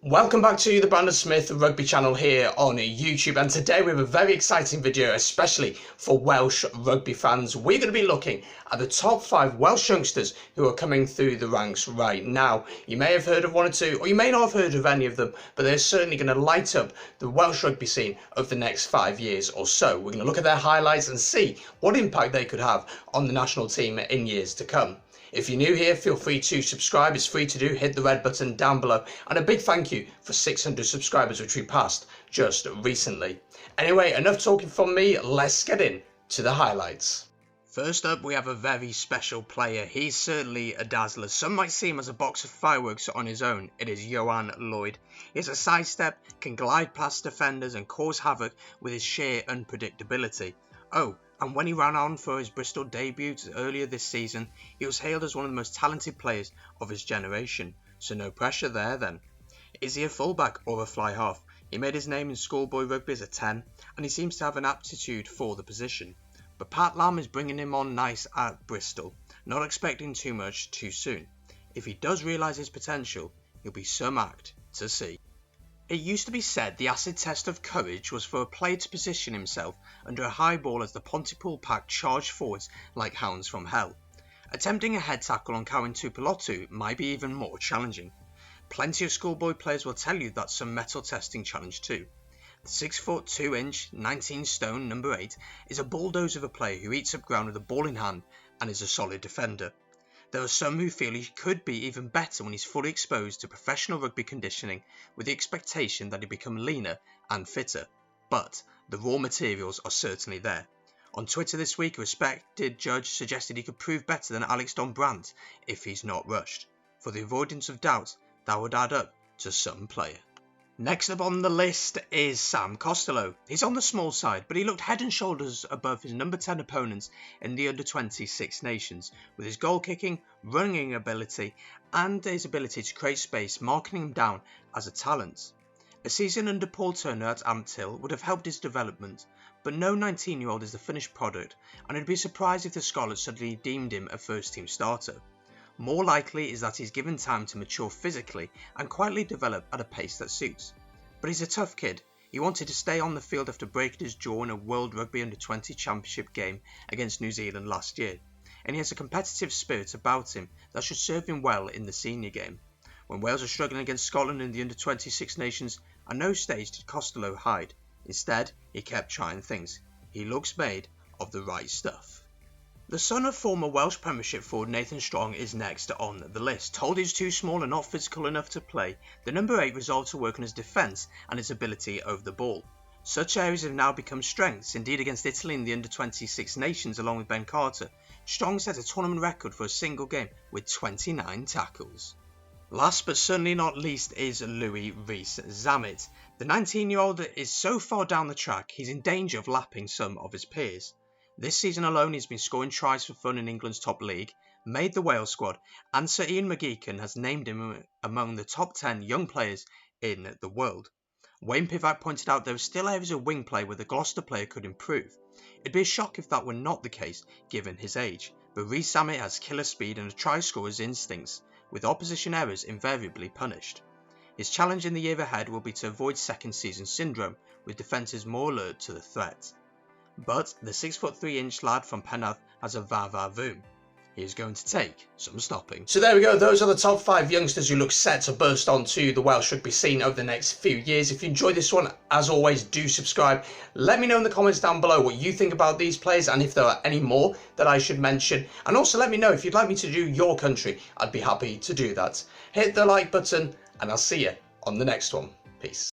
Welcome back to the Brandon Smith Rugby channel here on YouTube, and today we have a very exciting video, especially for Welsh Rugby fans. We're going to be looking at the top 5 Welsh youngsters who are coming through the ranks right now. You may have heard of one or two, or you may not have heard of any of them, but they're certainly going to light up the Welsh rugby scene of the next 5 years or so. We're going to look at their highlights and see what impact they could have on the national team in years to come. If you're new here, feel free to subscribe. It's free to do. Hit the red button down below. And a big thank you for 600 subscribers, which we passed just recently. Anyway, enough talking from me. Let's get into the highlights. First up, we have a very special player. He's certainly a dazzler. Some might see him as a box of fireworks on his own. It is Joran Lloyd. He has a sidestep, can glide past defenders and cause havoc with his sheer unpredictability. Oh, and when he ran on for his Bristol debut earlier this season, he was hailed as one of the most talented players of his generation, so no pressure there then. Is he a fullback or a fly half? He made his name in schoolboy rugby as a 10, and he seems to have an aptitude for the position. But Pat Lam is bringing him on nice at Bristol, not expecting too much too soon. If he does realise his potential, he'll be some act to see. It used to be said the acid test of courage was for a player to position himself under a high ball as the Pontypool pack charged forwards like hounds from hell. Attempting a head tackle on Cowan Tupelotu might be even more challenging. Plenty of schoolboy players will tell you that's some metal testing challenge too. The 6 foot 2 inch, 19 stone number 8 is a bulldozer of a player who eats up ground with a ball in hand and is a solid defender. There are some who feel he could be even better when he's fully exposed to professional rugby conditioning with the expectation that he'll become leaner and fitter, but the raw materials are certainly there. On Twitter this week, a respected judge suggested he could prove better than Alex Donbrandt if he's not rushed. For the avoidance of doubt, that would add up to some player. Next up on the list is Sam Costello. He's on the small side, but he looked head and shoulders above his number 10 opponents in the under-20 Six Nations, with his goal-kicking, running ability and his ability to create space, marking him down as a talent. A season under Paul Turner at Ampthill would have helped his development, but no 19-year-old is the finished product, and I'd be surprised if the Scarlets suddenly deemed him a first-team starter. More likely is that he's given time to mature physically and quietly develop at a pace that suits. But he's a tough kid. He wanted to stay on the field after breaking his jaw in a World Rugby Under-20 Championship game against New Zealand last year, and he has a competitive spirit about him that should serve him well in the senior game. When Wales are struggling against Scotland in the Under-20 Six Nations, at no stage did Costello hide. Instead, he kept trying things. He looks made of the right stuff. The son of former Welsh Premiership forward Nathan Strong is next on the list. Told he's too small and not physical enough to play, the number 8 resolved to work on his defence and his ability over the ball. Such areas have now become strengths. Indeed, against Italy in the Under-20 Six Nations along with Ben Carter, Strong set a tournament record for a single game with 29 tackles. Last but certainly not least is reece-zammitt. The 19-year-old is so far down the track he's in danger of lapping some of his peers. This season alone he's been scoring tries for fun in England's top league, made the Wales squad, and Sir Ian McGeechan has named him among the top 10 young players in the world. Wayne Pivac pointed out there were still areas of wing play where the Gloucester player could improve. It'd be a shock if that were not the case given his age, but Rees-zammitt has killer speed and a try scorer's instincts, with opposition errors invariably punished. His challenge in the year ahead will be to avoid second season syndrome, with defences more alert to the threat. But the 6 foot 3 inch lad from Penarth has a va-va-voom. He is going to take some stopping. So there we go, those are the top 5 youngsters who look set to burst onto the Welsh rugby scene over the next few years. If you enjoyed this one, as always, do subscribe. Let me know in the comments down below what you think about these players and if there are any more that I should mention. And also let me know if you'd like me to do your country. I'd be happy to do that. Hit the like button and I'll see you on the next one. Peace.